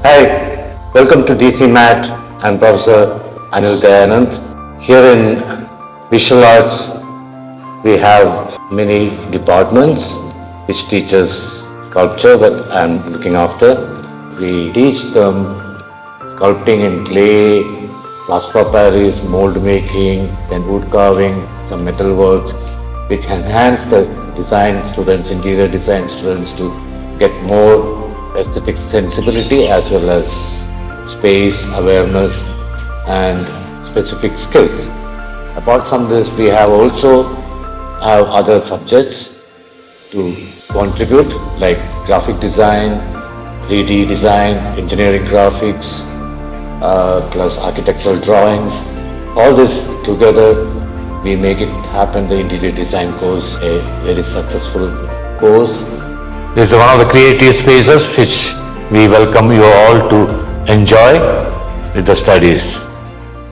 Hi, welcome to DCSMAT. I'm Professor Anil Dayanand. Here in Visual Arts, we have many departments which teaches sculpture that I'm looking after. We teach them sculpting in clay, plaster of Paris, mold making, then wood carving, some metal works, which enhance the design students, interior design students to get more aesthetic sensibility as well as space awareness and specific skills. Apart from this, we have other subjects to contribute like graphic design, 3D design, engineering graphics, plus architectural drawings. All this together, we make it happen, the interior design course, a very successful course. This is one of the creative spaces which we welcome you all to enjoy with the studies.